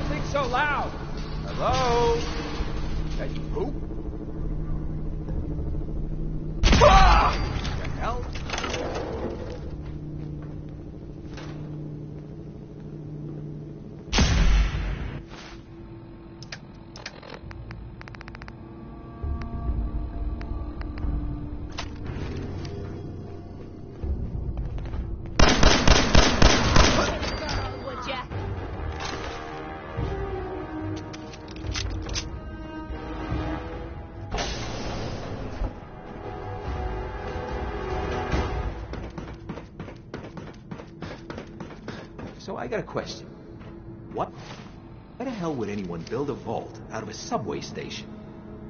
that thing so loud? Hello? Is that you, poop? Ah! What the hell? So I got a question. Why the hell would anyone build a vault out of a subway station?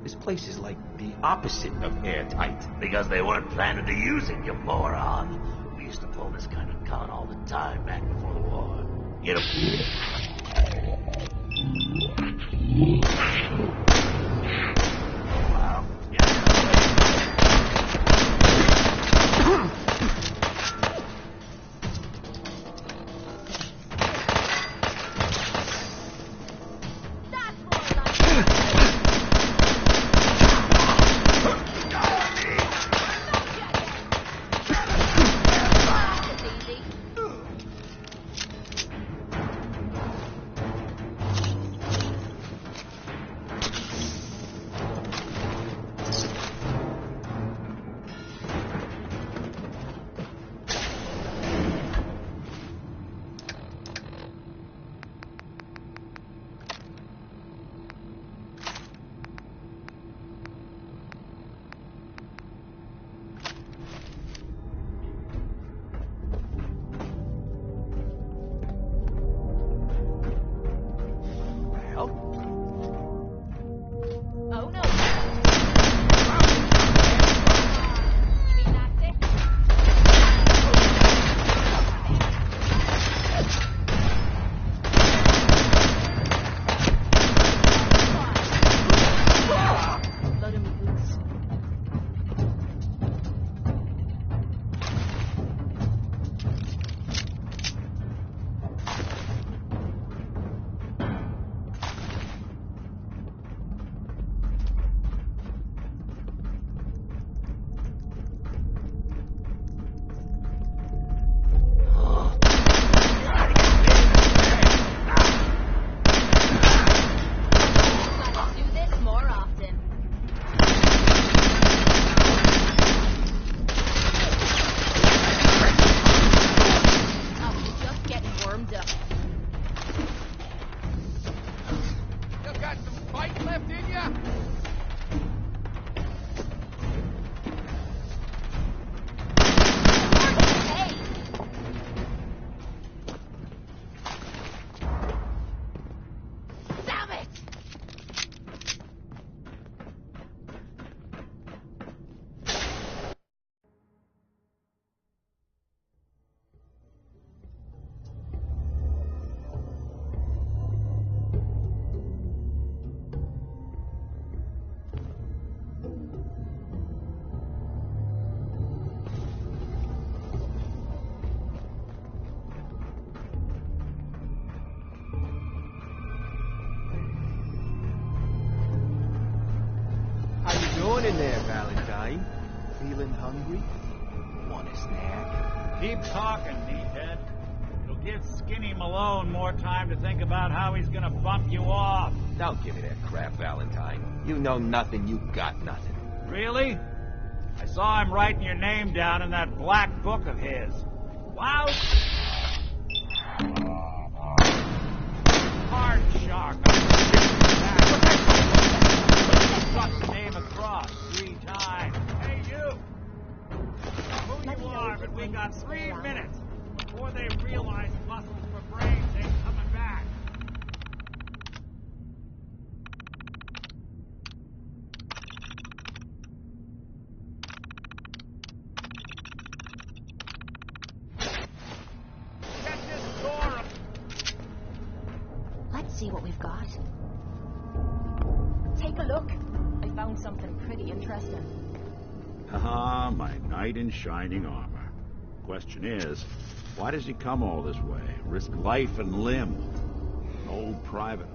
This place is like the opposite of airtight. Because they weren't planning to use it, you moron. We used to pull this kind of con all the time back before the war. Get 'em? Wow. Yeah. In there, Valentine. Feeling hungry? Want a snack? Keep talking, meathead. It'll give Skinny Malone more time to think about how he's gonna bump you off. Don't give me that crap, Valentine. You know nothing, you got nothing. Really? I saw him writing your name down in that black book of his. Wow! Hard shark. Struck the name across 3 times. Hey, you! Who you are, but we got 3 minutes. Before they realize muscles for brains ain't coming back. Get this door up. Let's see what we've got. Take a look. I found something pretty interesting. Ah, my knight in shining armor. Question is, why does he come all this way? Risk life and limb? old private.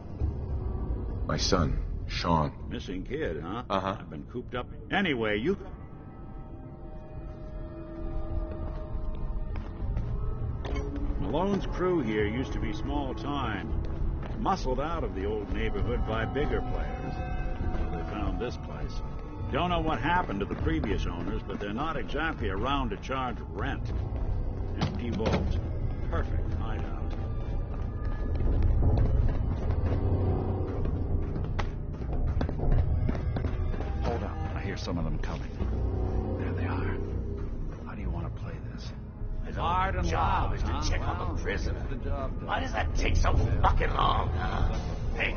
My son, Sean. Missing kid, huh? Uh-huh. I've been cooped up. Anyway, you... Malone's crew here used to be small time. Muscled out of the old neighborhood by bigger players. So they found this place. Don't know what happened to the previous owners, but they're not exactly around to charge rent. Empty vault. Perfect hideout. Hold up. I hear some of them coming. There they are. How do you want to play this? His Hard and job loud, is to huh? check Well, on the prisoner. the job done. Why does that take so fucking long, huh? Hey.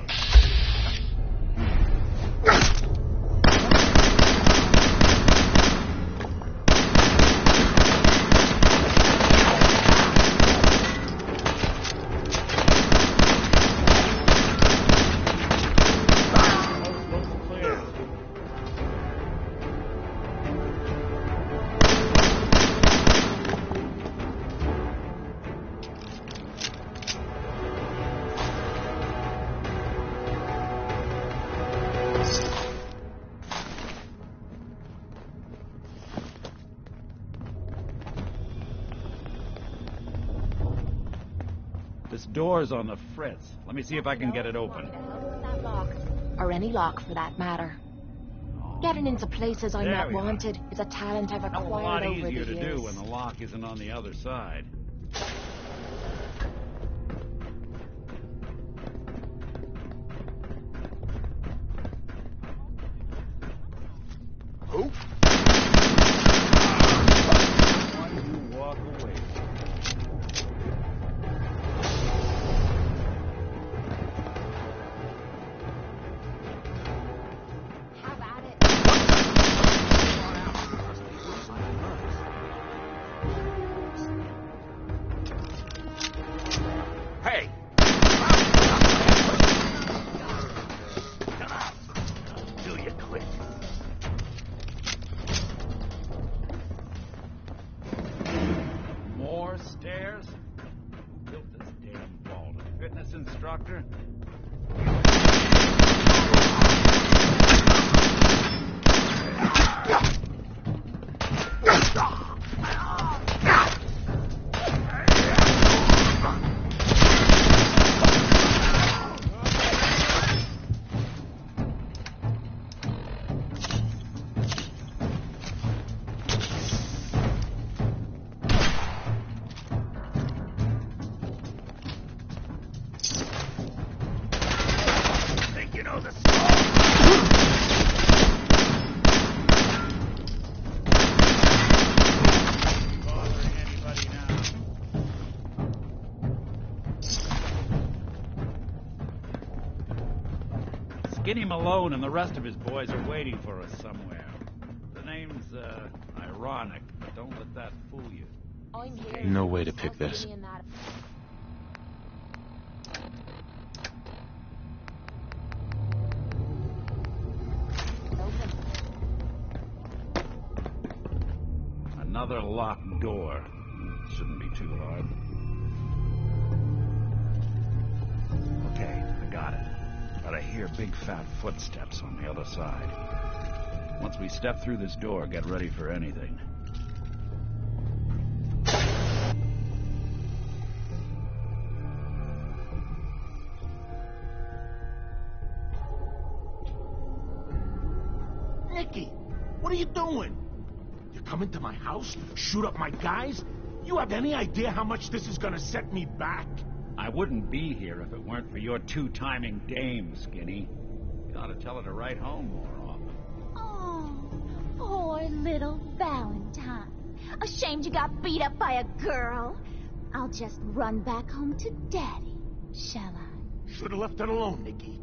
This door's on the fritz. Let me see if I can get it open. That lock. Or any lock, for that matter. Getting into places I'm There not we are. wanted is a talent I've Hell of a acquired lot over the easier to years. do when the lock isn't on the other side. Who? Why do you walk away? Have at it. Hey! Come on. Do you quit? More stairs? Who built this damn vault? A fitness instructor? Think you know the song? Bothering anybody now? Skinny Malone and the rest of his boys are waiting for us somewhere. The name's, ironic, but don't let that fool you. I'm here. No way to pick this. Stop being that- Open. Another locked door. Shouldn't be too hard. Okay, I got it. But I hear big fat footsteps on the other side. Once we step through this door, get ready for anything. Nicky, what are you doing? You come into my house, shoot up my guys? You have any idea how much this is gonna set me back? I wouldn't be here if it weren't for your two-timing dame, Skinny. You ought to tell her to write home more often. Oh, poor little Valentine. Ashamed you got beat up by a girl. I'll just run back home to Daddy, shall I? Should've left it alone, Nicky.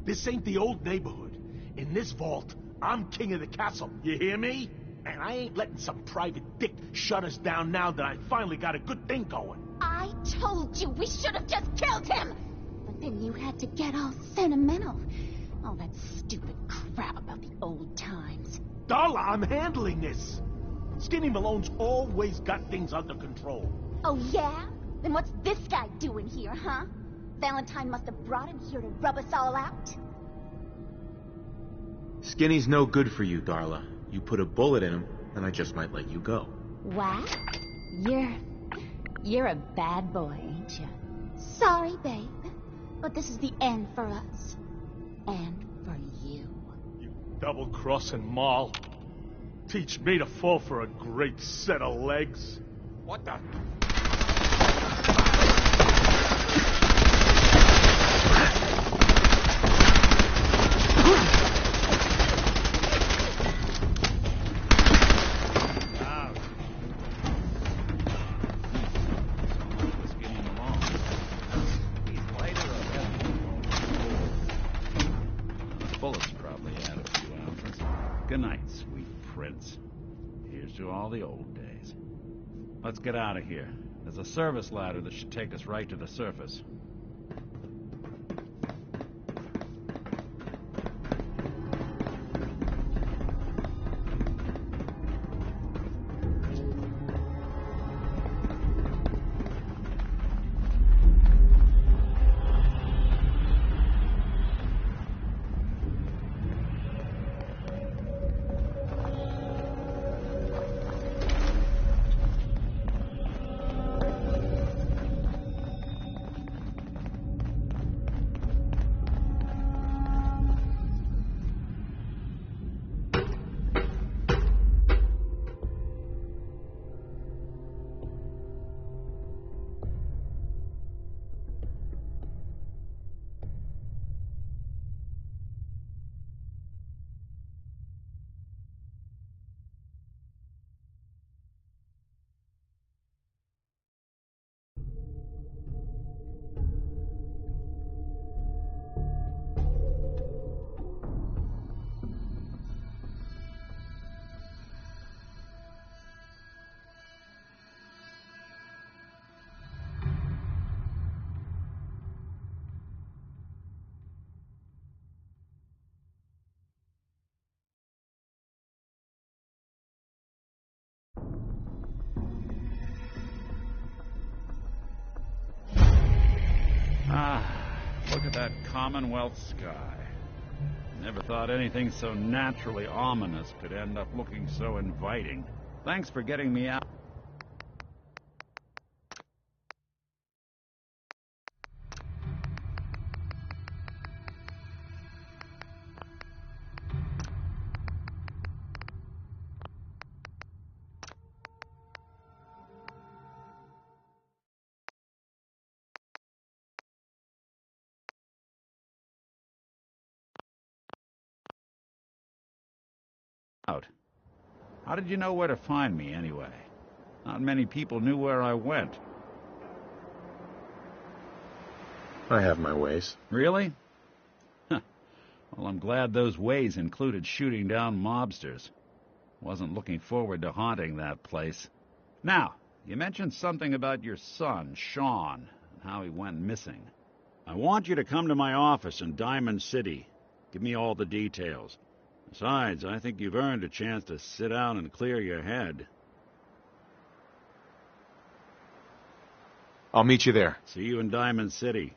This ain't the old neighborhood. In this vault, I'm king of the castle. You hear me? And I ain't letting some private dick shut us down now that I finally got a good thing going. I told you we should have just killed him! But then you had to get all sentimental. All that stupid crap about the old times. Darla, I'm handling this. Skinny Malone's always got things under control. Oh, yeah? Then what's this guy doing here, huh? Valentine must have brought him here to rub us all out. Skinny's no good for you, Darla. You put a bullet in him, and I just might let you go. What? You're a bad boy, ain't you? Sorry, babe, but this is the end for us. And for you. You double-crossing Maul. Teach me to fall for a great set of legs. What the? Good night, sweet prince. Here's to all the old days. Let's get out of here. There's a service ladder that should take us right to the surface. Look at that Commonwealth sky. Never thought anything so naturally ominous could end up looking so inviting. Thanks for getting me out. How did you know where to find me, anyway? Not many people knew where I went. I have my ways. Really? Huh. Well, I'm glad those ways included shooting down mobsters. Wasn't looking forward to haunting that place. Now, you mentioned something about your son, Sean, and how he went missing. I want you to come to my office in Diamond City. Give me all the details. Besides, I think you've earned a chance to sit down and clear your head. I'll meet you there. See you in Diamond City.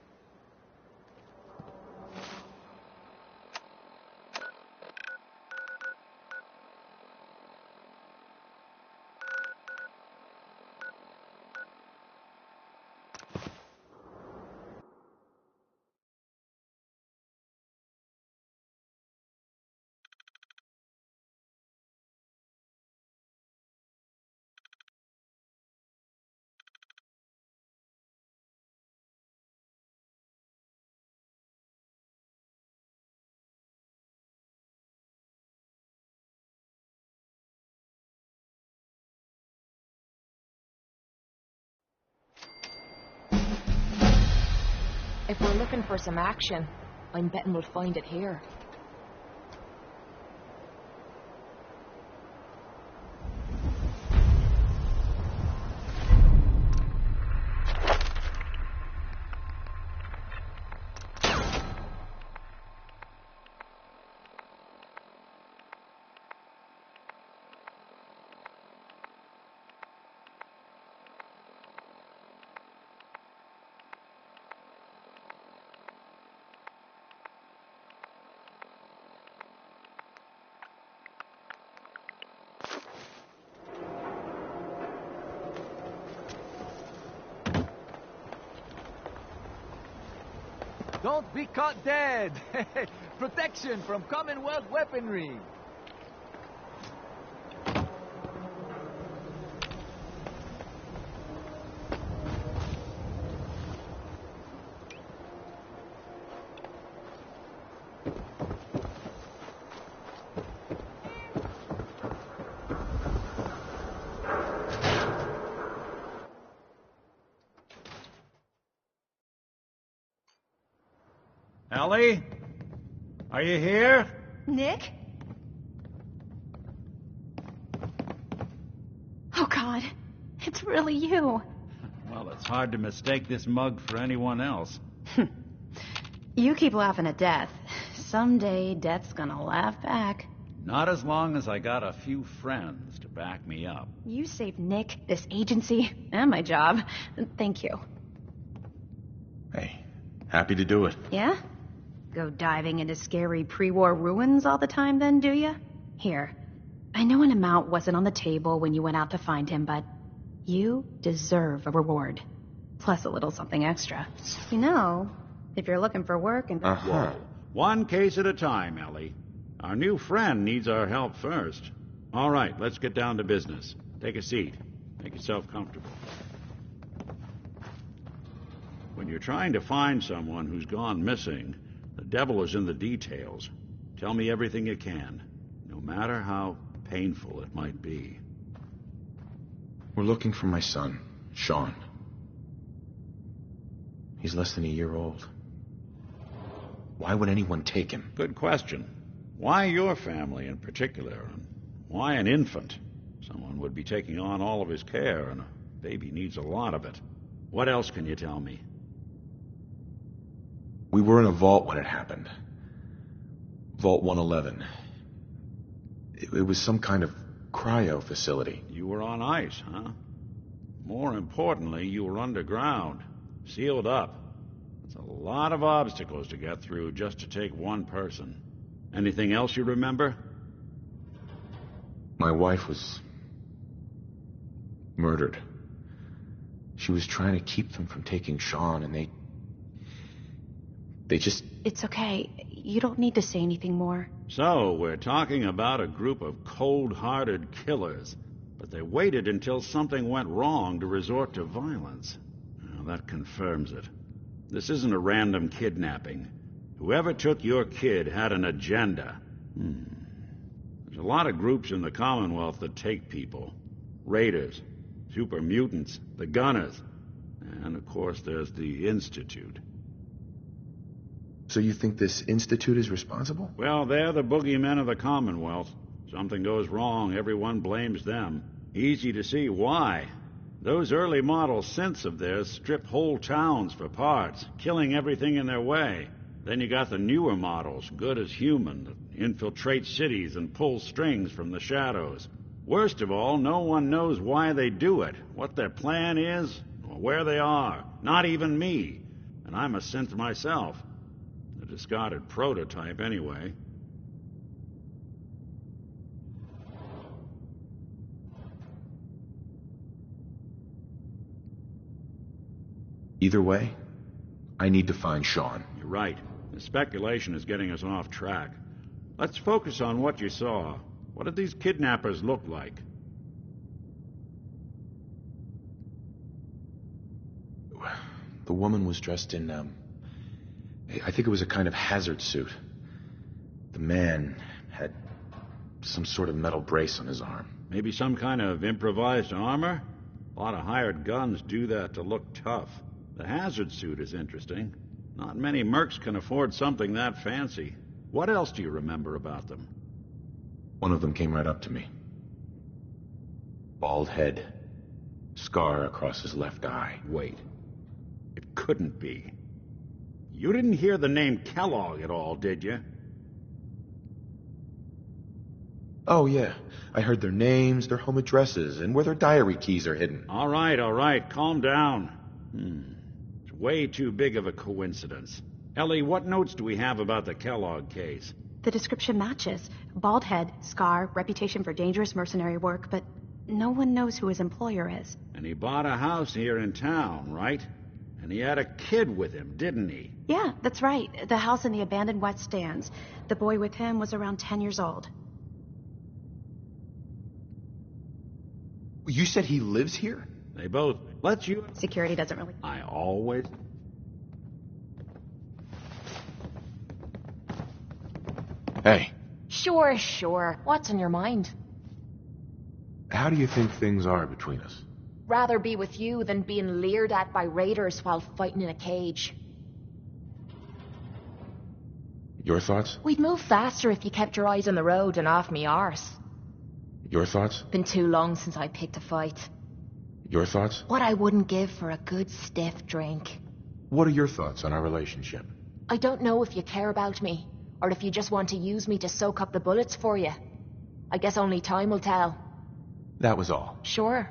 If we're looking for some action, I'm betting we'll find it here. Don't be caught dead. Protection from Commonwealth weaponry. Ellie? Are you here? Nick? Oh, God. It's really you. Well, it's hard to mistake this mug for anyone else. You keep laughing at death. Someday, death's gonna laugh back. Not as long as I got a few friends to back me up. You saved Nick, this agency, and my job. Thank you. Hey, happy to do it. Yeah? Go diving into scary pre-war ruins all the time then, do ya? Here, I know an amount wasn't on the table when you went out to find him, but you deserve a reward. Plus a little something extra. You know, if you're looking for work and... Whoa. One case at a time, Ellie. Our new friend needs our help first. All right, let's get down to business. Take a seat. Make yourself comfortable. When you're trying to find someone who's gone missing, the devil is in the details. Tell me everything you can, no matter how painful it might be. We're looking for my son, Sean. He's less than a year old. Why would anyone take him? Good question. Why your family in particular? And why an infant? Someone would be taking on all of his care, and a baby needs a lot of it. What else can you tell me? We were in a vault when it happened. Vault 111. It was some kind of cryo facility. You were on ice, huh? More importantly, you were underground, sealed up. It's a lot of obstacles to get through just to take one person. Anything else you remember? My wife was murdered. She was trying to keep them from taking Sean, and they just... It's okay. You don't need to say anything more. So, we're talking about a group of cold-hearted killers, but they waited until something went wrong to resort to violence. Well, that confirms it. This isn't a random kidnapping. Whoever took your kid had an agenda. There's a lot of groups in the Commonwealth that take people. Raiders, super mutants, the Gunners, and of course there's the Institute. So you think this Institute is responsible? Well, they're the boogeymen of the Commonwealth. Something goes wrong, everyone blames them. Easy to see why. Those early model synths of theirs strip whole towns for parts, killing everything in their way. Then you got the newer models, good as human, that infiltrate cities and pull strings from the shadows. Worst of all, no one knows why they do it, what their plan is, or where they are. Not even me. And I'm a synth myself. A discarded prototype, anyway. Either way, I need to find Sean. You're right. The speculation is getting us off track. Let's focus on what you saw. What did these kidnappers look like? The woman was dressed in, I think it was a kind of hazard suit. The man had some sort of metal brace on his arm. Maybe some kind of improvised armor? A lot of hired guns do that to look tough. The hazard suit is interesting. Not many mercs can afford something that fancy. What else do you remember about them? One of them came right up to me. Bald head. Scar across his left eye. Wait. It couldn't be. You didn't hear the name Kellogg at all, did you? Oh, yeah. I heard their names, their home addresses, and where their diary keys are hidden. All right. Calm down. It's way too big of a coincidence. Ellie, what notes do we have about the Kellogg case? The description matches. Bald head, scar, reputation for dangerous mercenary work, but no one knows who his employer is. And he bought a house here in town, right? And he had a kid with him, didn't he? Yeah, that's right. The house in the abandoned West Stands. The boy with him was around 10 years old. You said he lives here? They both let you... Security doesn't really... I always... Hey, Sure. What's on your mind? how do you think things are between us? Rather be with you than being leered at by raiders while fighting in a cage. Your thoughts? We'd move faster if you kept your eyes on the road and off me arse. Your thoughts? Been too long since I picked a fight. Your thoughts? What I wouldn't give for a good stiff drink. What are your thoughts on our relationship? I don't know if you care about me, or if you just want to use me to soak up the bullets for you. I guess only time will tell. That was all. Sure.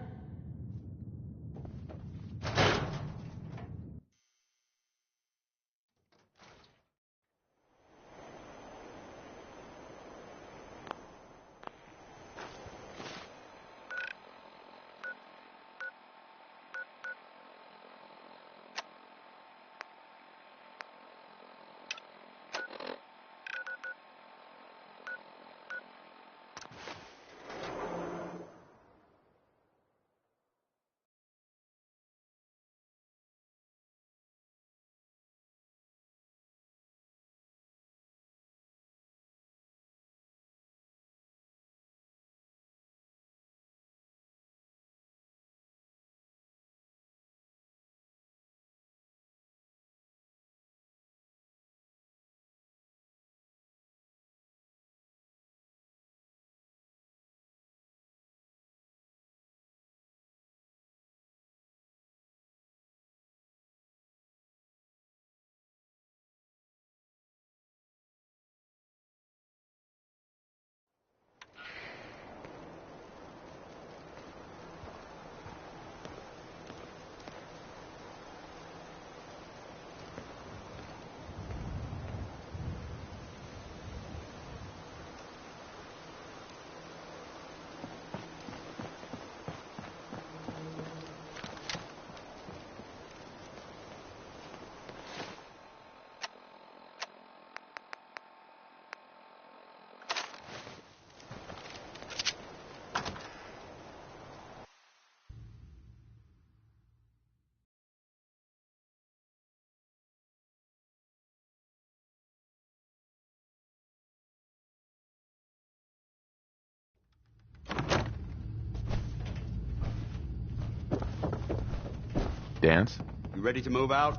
Dance? You ready to move out?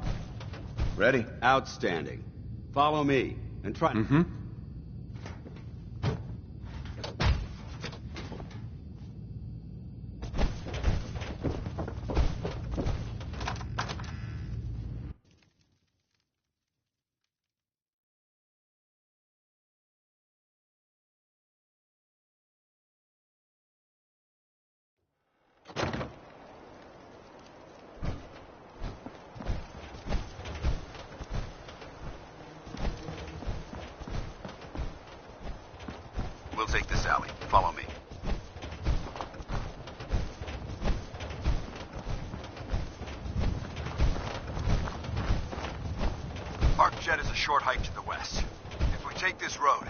Ready. Outstanding. Follow me and try... Mm-hmm. We'll take this alley. Follow me. Arcjet is a short hike to the west. If we take this road,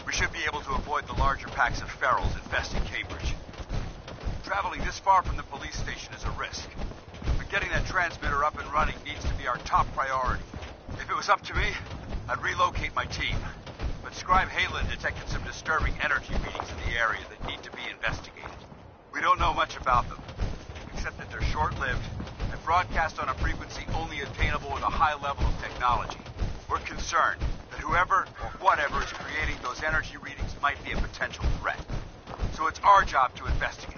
we should be able to avoid the larger packs of ferals infesting Cambridge. Traveling this far from the police station is a risk, but getting that transmitter up and running needs to be our top priority. If it was up to me, I'd relocate my team. But Scribe Halen detected some disturbing energy readings in the area that need to be investigated. We don't know much about them, except that they're short-lived and broadcast on a frequency only attainable with a high level of technology. We're concerned that whoever or whatever is creating those energy readings might be a potential threat. So it's our job to investigate.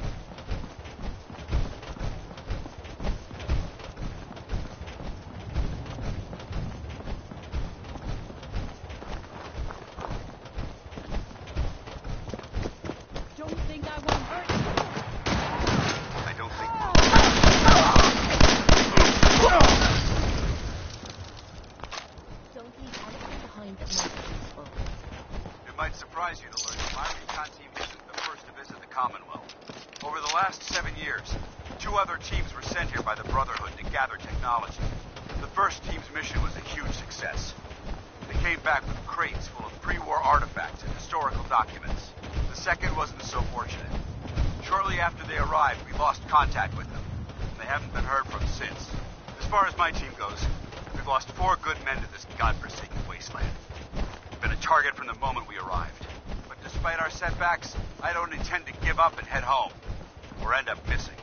first team's mission was a huge success. They came back with crates full of pre-war artifacts and historical documents. The second wasn't so fortunate. Shortly after they arrived, we lost contact with them, and they haven't been heard from since. As far as my team goes, we've lost 4 good men to this godforsaken wasteland. We've been a target from the moment we arrived. But despite our setbacks, I don't intend to give up and head home, or end up missing.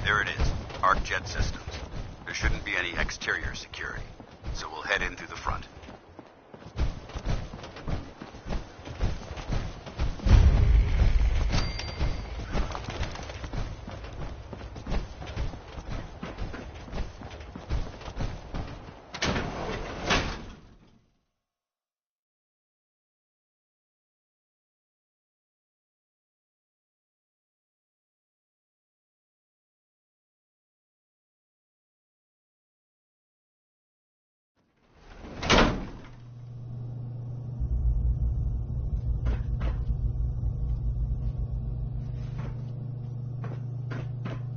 There it is, arc jet systems. There shouldn't be any exterior security, so we'll head in through the front.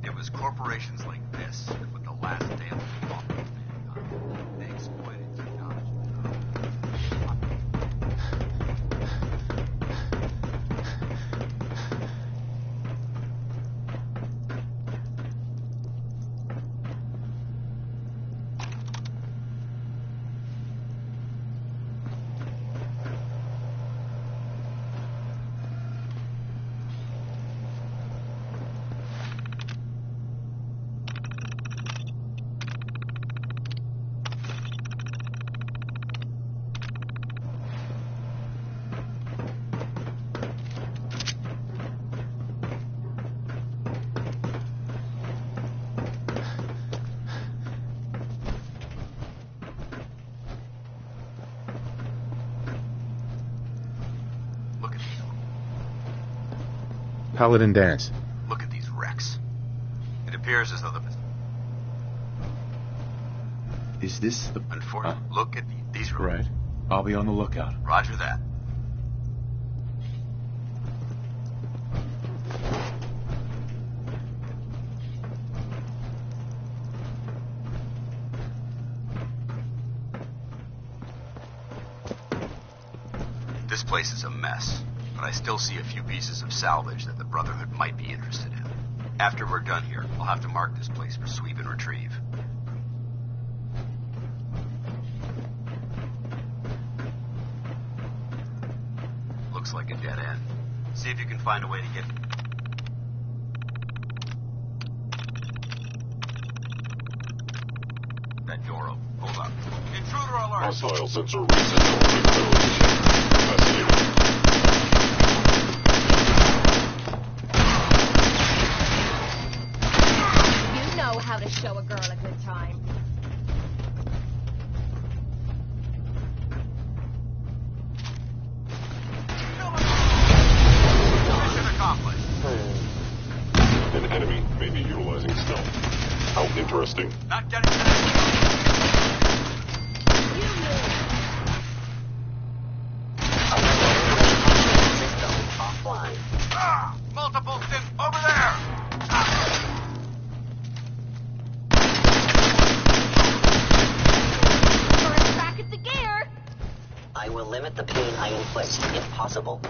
It was corporations like this that put the last damn thing on mankind. They exploited technology. Paladin dance. Look at these wrecks. It appears as though the... Is this the... Unfortunately, look at these... Right. I'll be on the lookout. Roger that. This place is a mess, but I still see a few pieces of salvage that the Brotherhood might be interested in. After we're done here, I'll have to mark this place for sweep and retrieve. Looks like a dead end. See if you can find a way to get... that door open. Hold up. Intruder alert! Hostile sensor reset. You know how to show a girl a good time. Mission accomplished. An enemy may be utilizing stealth. How interesting. Not getting... multiple stim over there! First back at the gear! I will limit the pain I inflict, if possible.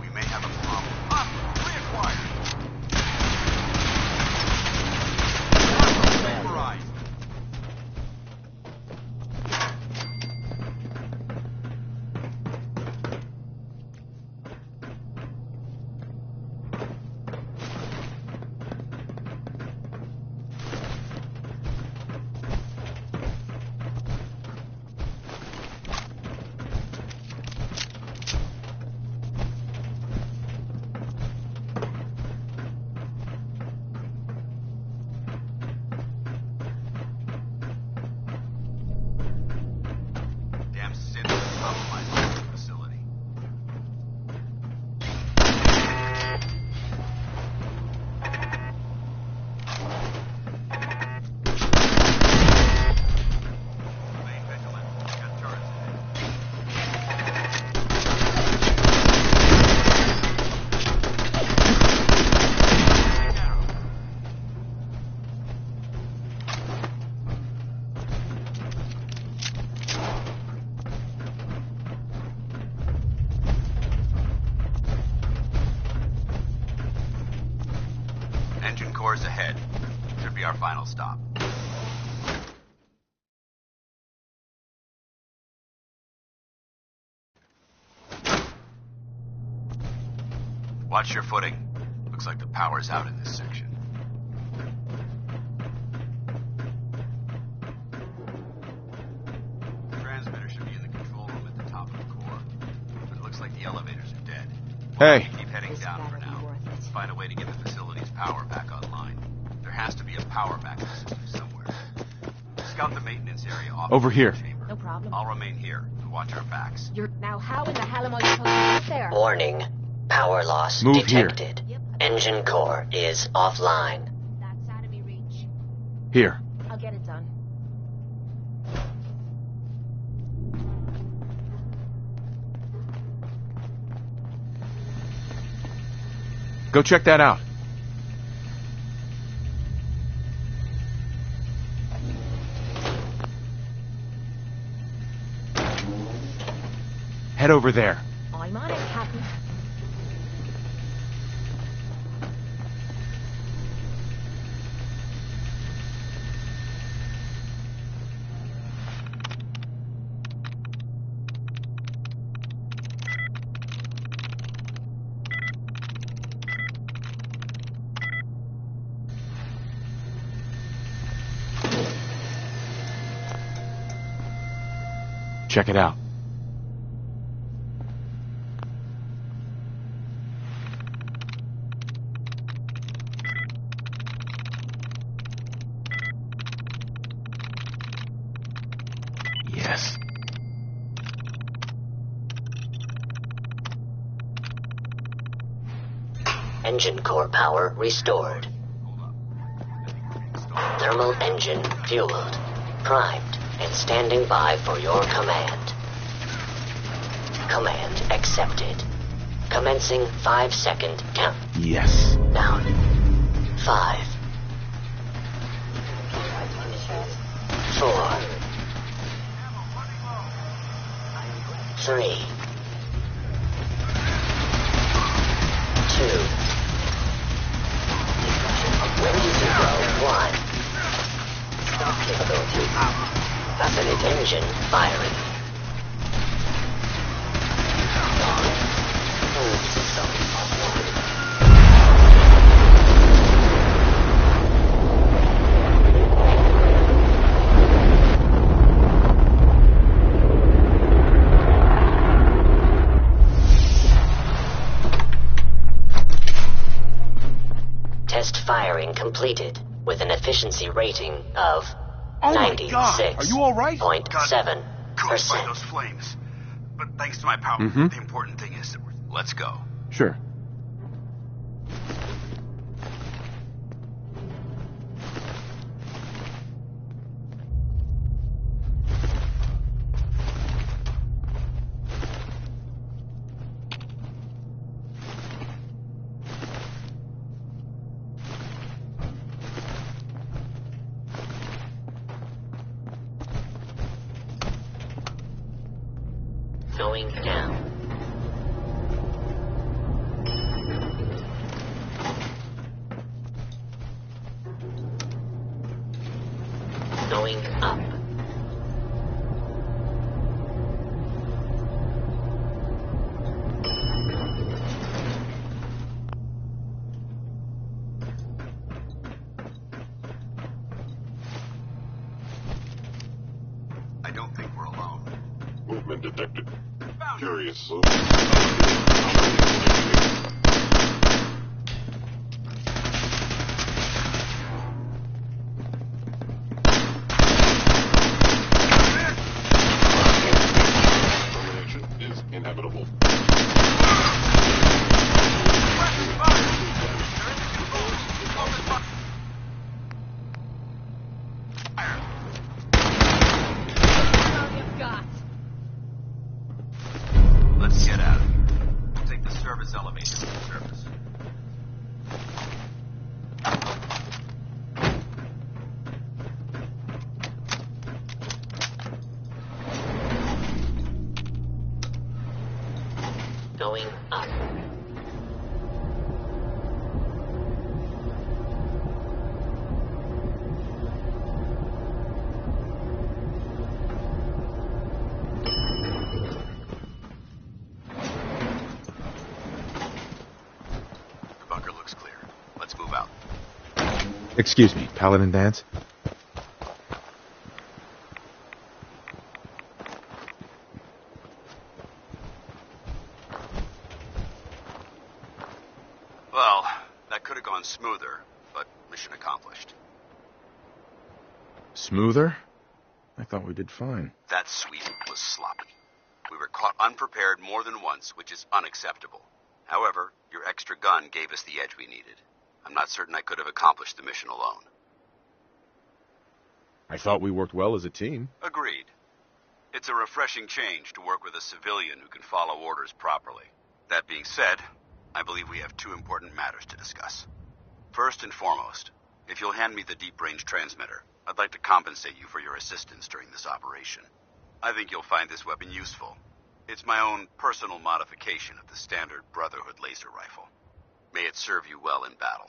We may have a problem. Reacquired. Vaporized. our final stop. Watch your footing. Looks like the power's out in this section. The transmitter should be in the control room at the top of the core. But it looks like the elevators are dead. Hey. Keep heading down for now. Find a way to get the facility's power back online. There has to be a power backup system somewhere. Scout the maintenance area off Over the here. chamber. No problem. I'll remain here and watch our backs. Now how in the hell am I supposed to get there? Warning. Power loss Move here. detected. Engine core is offline. That's out of me reach. Here. I'll get it done. Go check that out. Head over there. I'm on it, Captain. Check it out. Yes. Engine core power restored. Thermal engine fueled, primed, and standing by for your command. Command accepted. Commencing 5-second count. Yes. Down. 5. 4. 3. 2. 1. Stop capability up. Facility engine firing. Move system offline. Test firing completed with an efficiency rating of Oh my God! Are you all right? 96.7%. Caused by those flames. But thanks to my power, the important thing is that let's go. Sure. Going down. Going up. I don't think we're alone. Movement detected. Curious. Termination is inevitable. Let's get out of here. We'll take the service elevator to the surface. Going up. Excuse me, Paladin Dance? Well, that could have gone smoother, but mission accomplished. Smoother? I thought we did fine. That sweep was sloppy. We were caught unprepared more than once, which is unacceptable. However, your extra gun gave us the edge we needed. I'm not certain I could have accomplished the mission alone. I thought we worked well as a team. Agreed. It's a refreshing change to work with a civilian who can follow orders properly. That being said, I believe we have two important matters to discuss. First and foremost, if you'll hand me the deep-range transmitter, I'd like to compensate you for your assistance during this operation. I think you'll find this weapon useful. It's my own personal modification of the standard Brotherhood laser rifle. May it serve you well in battle.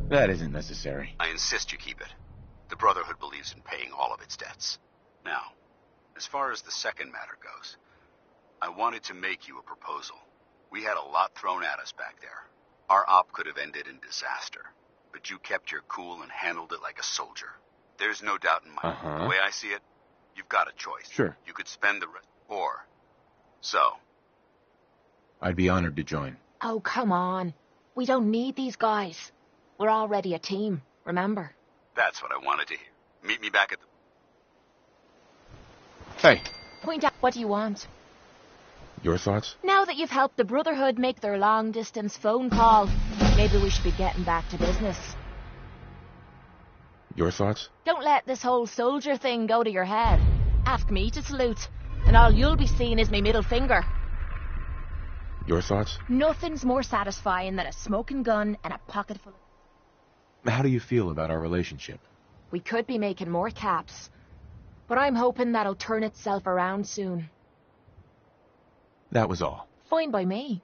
That isn't necessary. I insist you keep it. The Brotherhood believes in paying all of its debts. Now, as far as the second matter goes, I wanted to make you a proposal. We had a lot thrown at us back there. Our op could have ended in disaster, but you kept your cool and handled it like a soldier. There's no doubt in my mind. The way I see it, you've got a choice. Sure. You could spend the rest, or so. I'd be honored to join. Oh, come on. We don't need these guys. We're already a team, remember? That's what I wanted to hear. Meet me back at the... Hey. Point out, what do you want? Your thoughts? Now that you've helped the Brotherhood make their long-distance phone call, maybe we should be getting back to business. Your thoughts? Don't let this whole soldier thing go to your head. Ask me to salute, and all you'll be seeing is my middle finger. Your thoughts? Nothing's more satisfying than a smoking gun and a pocket full of... How do you feel about our relationship? We could be making more caps, but I'm hoping that'll turn itself around soon. That was all. Fine by me.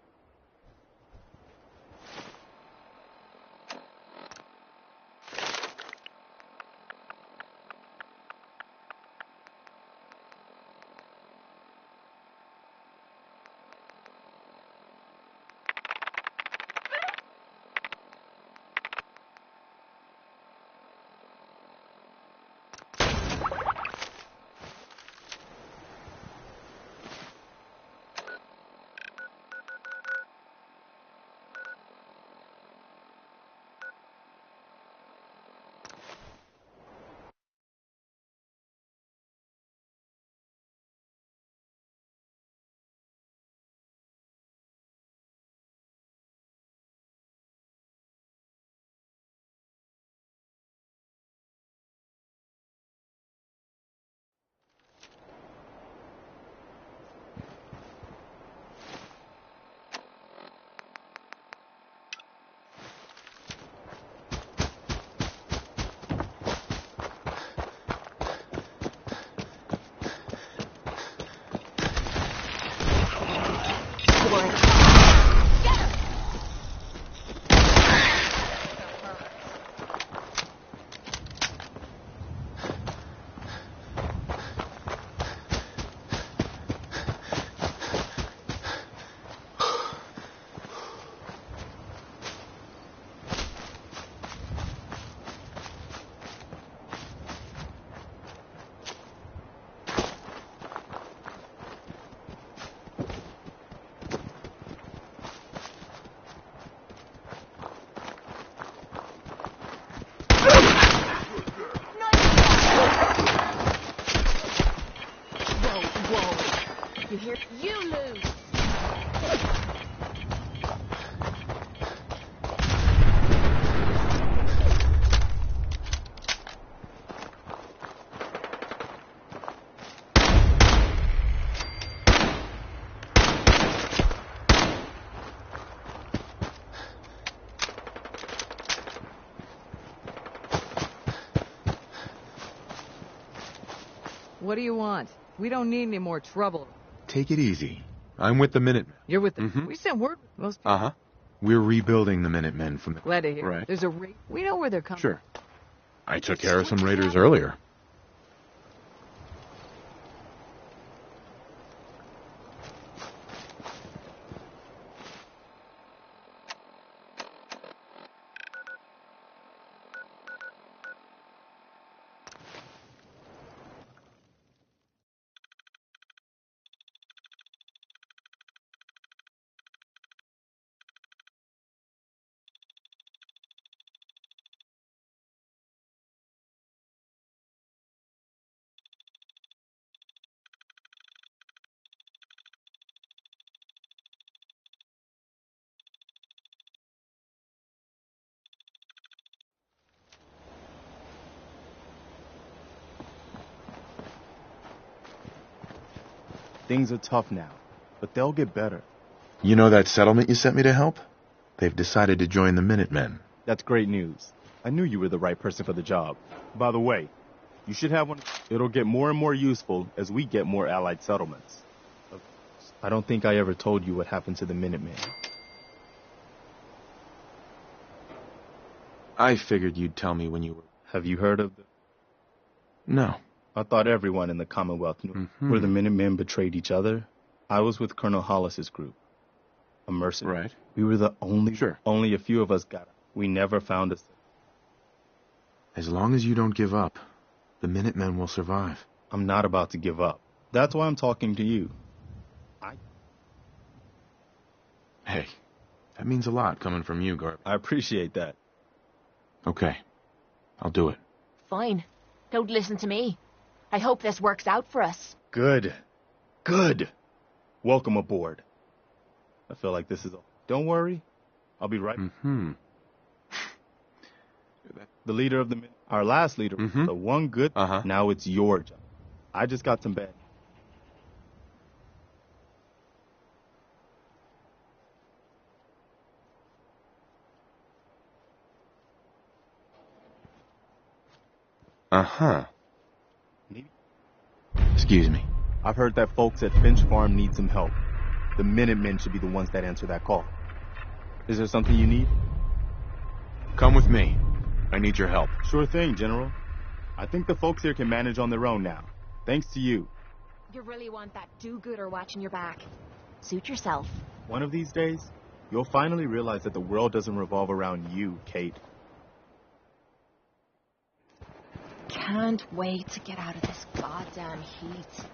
You hear? You lose! What do you want? We don't need any more trouble. Take it easy. I'm with the Minutemen. You're with them. We sent word with most people. Uh-huh. We're rebuilding the Minutemen from the... Glad to hear. Right. There's a raid. We know where they're coming. Sure. I took care of some raiders earlier. Things are tough now, but they'll get better. You know that settlement you sent me to help? They've decided to join the Minutemen. That's great news. I knew you were the right person for the job. By the way, you should have one. It'll get more and more useful as we get more allied settlements. I don't think I ever told you what happened to the Minutemen. I figured you'd tell me when you were... Have you heard of the... No. I thought everyone in the Commonwealth knew where the Minutemen betrayed each other. I was with Colonel Hollis's group. A mercenary. Right. We were the only a few of us got out. We never found us. As long as you don't give up, the Minutemen will survive. I'm not about to give up. That's why I'm talking to you. Hey, that means a lot coming from you, Garb. I appreciate that. Okay, I'll do it. Fine. Don't listen to me. I hope this works out for us. Good. Good. Welcome aboard. I feel like this is... Don't worry. I'll be right... The leader of the... Our last leader, the one good... Now it's your job. I just got some bad... Excuse me. I've heard that folks at Finch Farm need some help. The Minutemen should be the ones that answer that call. Is there something you need? Come with me. I need your help. Sure thing, General. I think the folks here can manage on their own now. Thanks to you. You really want that do-gooder watching your back. Suit yourself. One of these days, you'll finally realize that the world doesn't revolve around you, Kate. Can't wait to get out of this goddamn heat.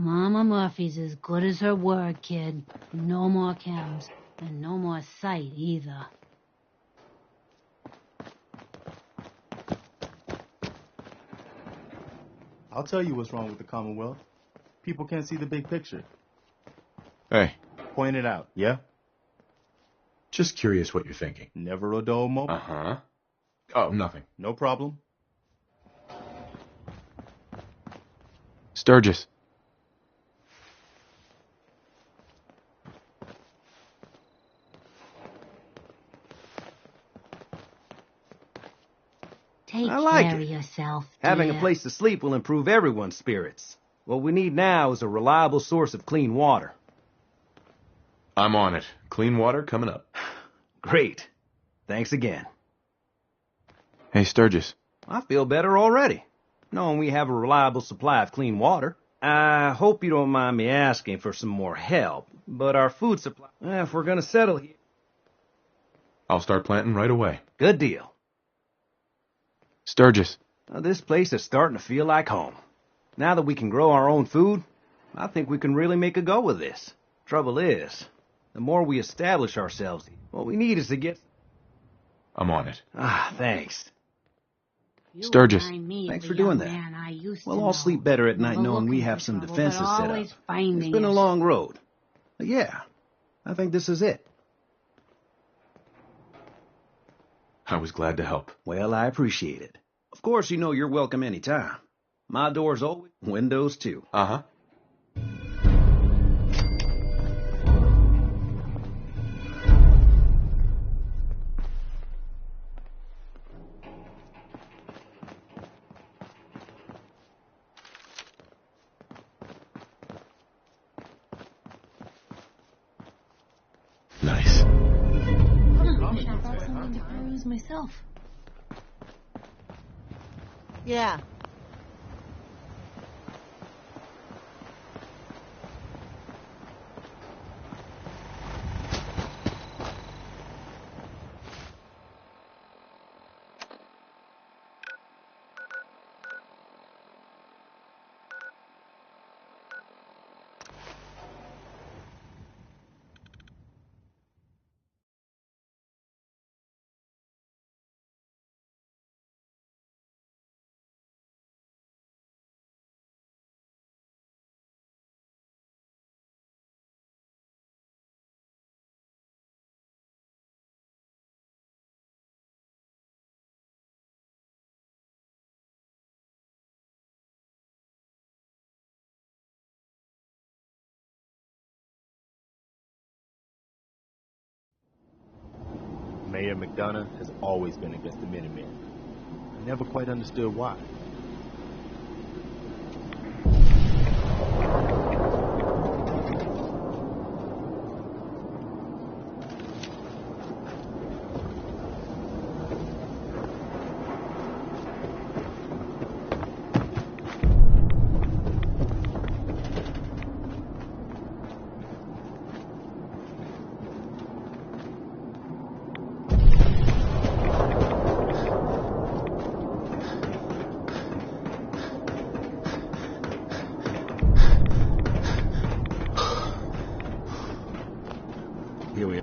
Mama Murphy's as good as her word, kid. No more chems. And no more sight, either. I'll tell you what's wrong with the Commonwealth. People can't see the big picture. Hey. Point it out, yeah? Just curious what you're thinking. Never a dull moment. Uh-huh. Oh, nothing. No problem. Sturgis. Take I like care it. of yourself, Having dear. a place to sleep will improve everyone's spirits. What we need now is a reliable source of clean water. I'm on it. Clean water coming up. Great. Thanks again. Hey, Sturgis. I feel better already, knowing we have a reliable supply of clean water. I hope you don't mind me asking for some more help, but our food supply... if we're gonna settle here... I'll start planting right away. Good deal. Sturgis. This place is starting to feel like home. Now that we can grow our own food, I think we can really make a go of this. Trouble is, the more we establish ourselves, what we need is to get... I'm on it. Thanks. Sturgis. Thanks for doing that. We'll all sleep better at night knowing we have some defenses set up. It's been a long road. But yeah, I think this is it. I was glad to help. Well, I appreciate it. Of course, you know you're welcome anytime. My door's open, windows too. Uh-huh. Nice. I wish I brought something to peruse myself. Yeah. Mayor McDonough has always been against the Minutemen. I never quite understood why.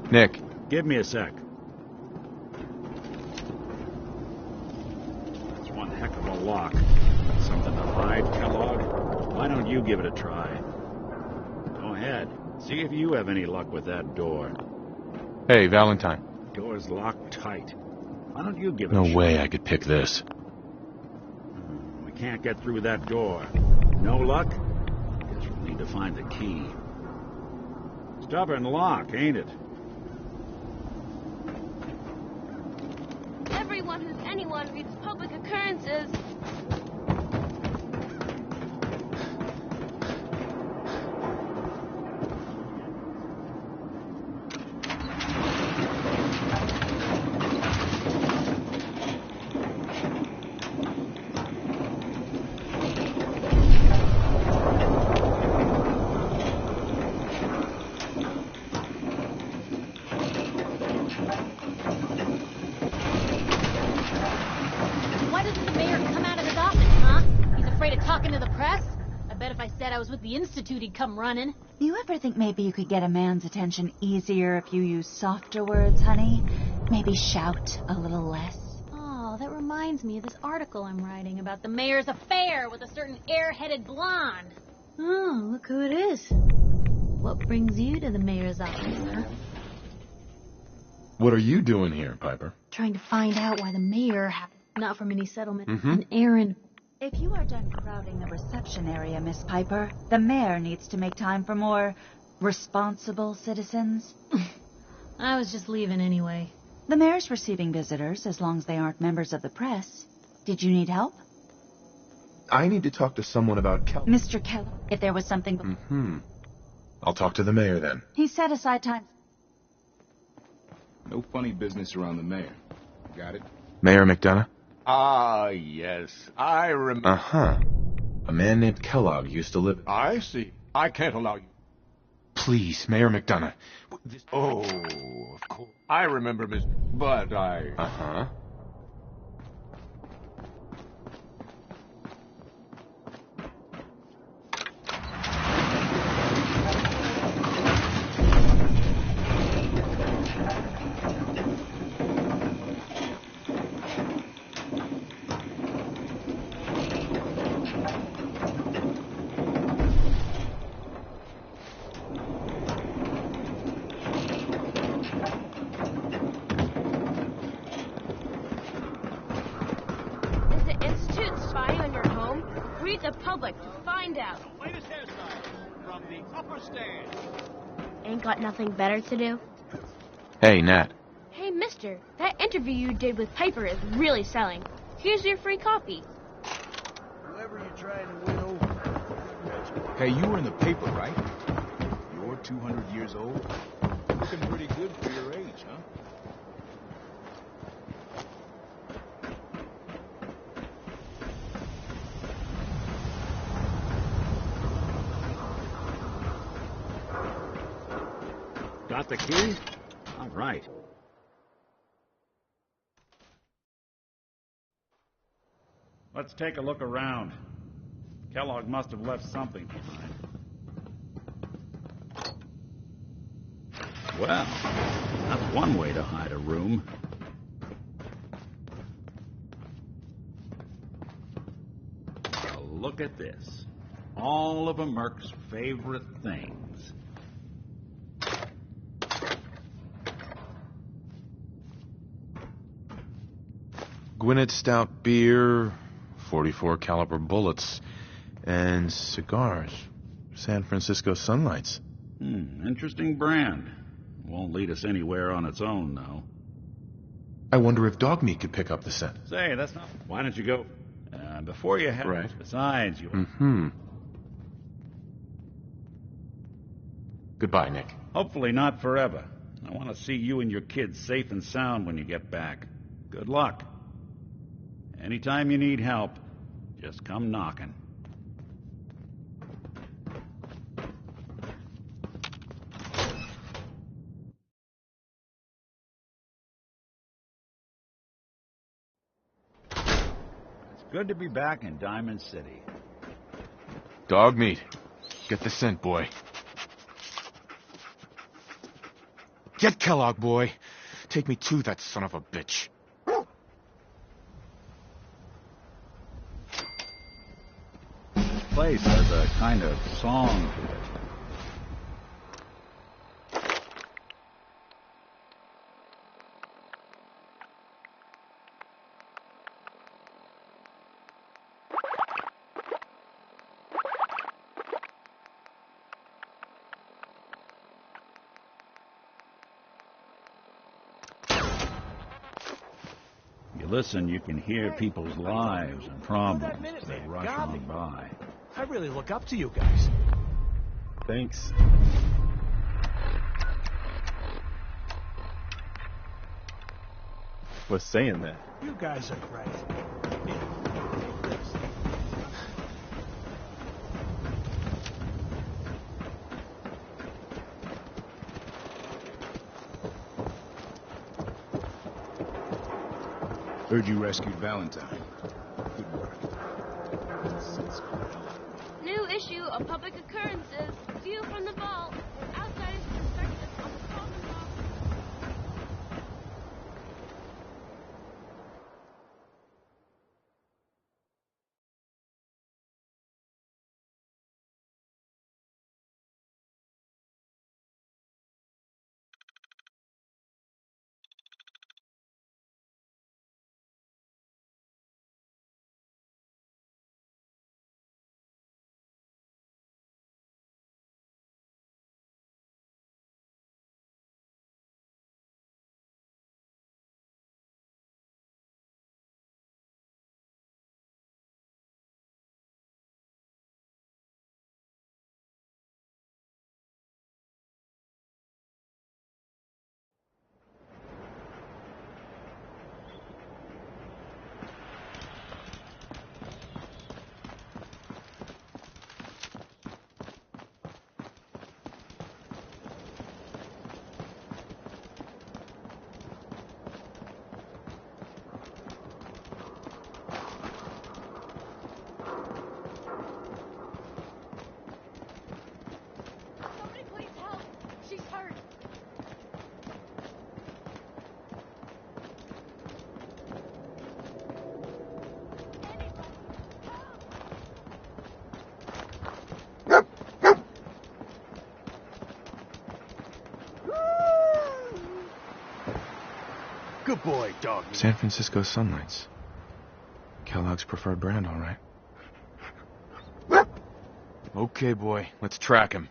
Nick. Give me a sec. That's one heck of a lock. Something to hide, Kellogg? Why don't you give it a try? Go ahead. See if you have any luck with that door. Hey, Valentine. Door's locked tight. Why don't you give it a No shot? way I could pick this. We can't get through that door. No luck? Guess we'll need to find the key. Stubborn lock, ain't it? Everyone who's anyone reads public occurrences. Why doesn't the mayor come out of his said I was with the Institute, he'd come running. You ever think maybe you could get a man's attention easier if you use softer words, honey? Maybe shout a little less? Oh, that reminds me of this article I'm writing about the mayor's affair with a certain air-headed blonde. Oh, look who it is. What brings you to the mayor's office, huh? What are you doing here, Piper? Trying to find out why the mayor happened. Not from any settlement. An errand. If you are done crowding the reception area, Miss Piper, the mayor needs to make time for more responsible citizens. I was just leaving anyway. The mayor's receiving visitors as long as they aren't members of the press. Did you need help? I need to talk to someone about Mr. Keller, if there was something... I'll talk to the mayor then. He set aside time... No funny business around the mayor. Got it? Mayor McDonough? Ah, yes. I remember. Uh-huh. A man named Kellogg used to live... I see. I can't allow you. Please, Mayor McDonough. Oh, of course. I remember, but I... Uh-huh. Ain't got nothing better to do? Hey, Nat. Hey, mister, that interview you did with Piper is really selling. Here's your free copy. Whoever you're trying to win over. Hey, you were in the paper, right? You're 200 years old? Looking pretty good for your age, huh? Got the key? All right. Let's take a look around. Kellogg must have left something behind. Well, that's one way to hide a room. Well, look at this. All of a Merc's favorite things. Gwinnett Stout beer, 44 caliber bullets, and cigars. San Francisco Sunlights. Interesting brand. Won't lead us anywhere on its own, though. I wonder if dog meat could pick up the scent. Say, that's not... Why don't you go... before you head... Right. Besides, you... Goodbye, Nick. Hopefully not forever. I want to see you and your kids safe and sound when you get back. Good luck. Anytime you need help, just come knocking. It's good to be back in Diamond City. Dog meat. Get the scent, boy. Get Kellogg, boy. Take me to that son of a bitch. Place has a kind of song to it. You listen, you can hear people's lives and problems as they rush on by. I really look up to you guys. Thanks. Was saying that. You guys are great. Heard you rescued Valentine. Good work. New issue of public occurrences. View from the vault. Outsiders perspective on the common law. Good boy, dog. San Francisco Sunlights. Kellogg's preferred brand, all right. Okay, boy, let's track him.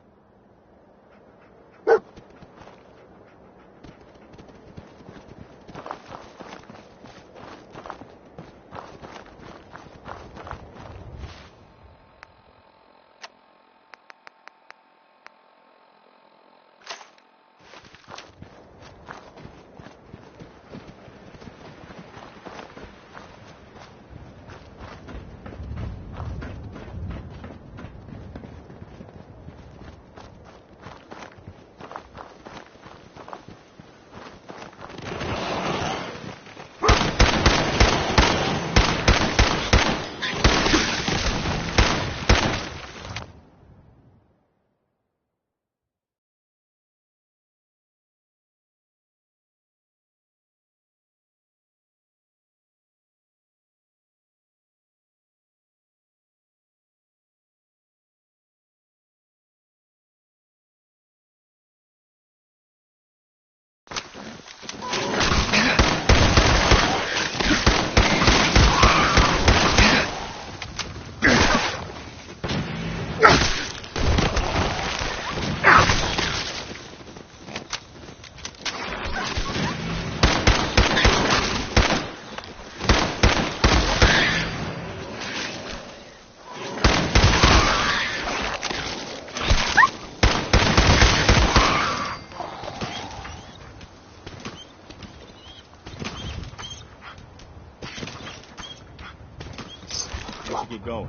Get going.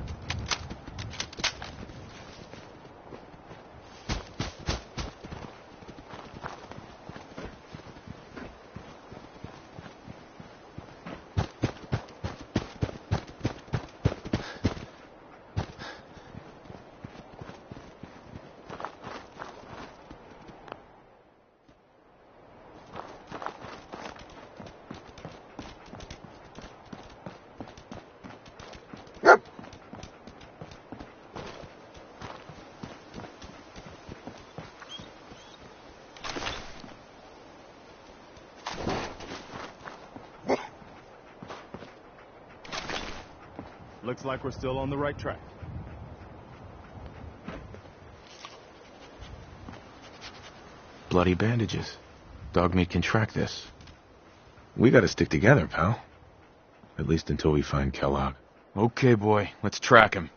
Looks like we're still on the right track. Bloody bandages. Dogmeat can track this. We gotta stick together, pal. At least until we find Kellogg. Okay, boy, let's track him.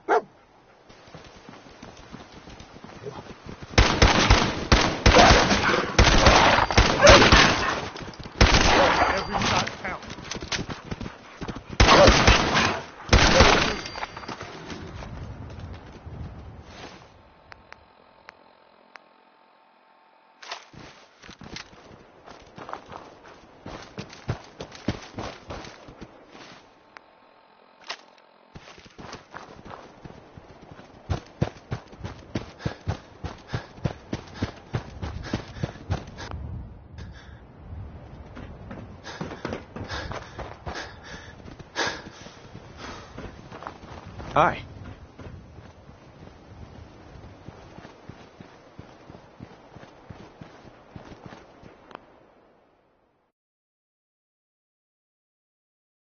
Hi.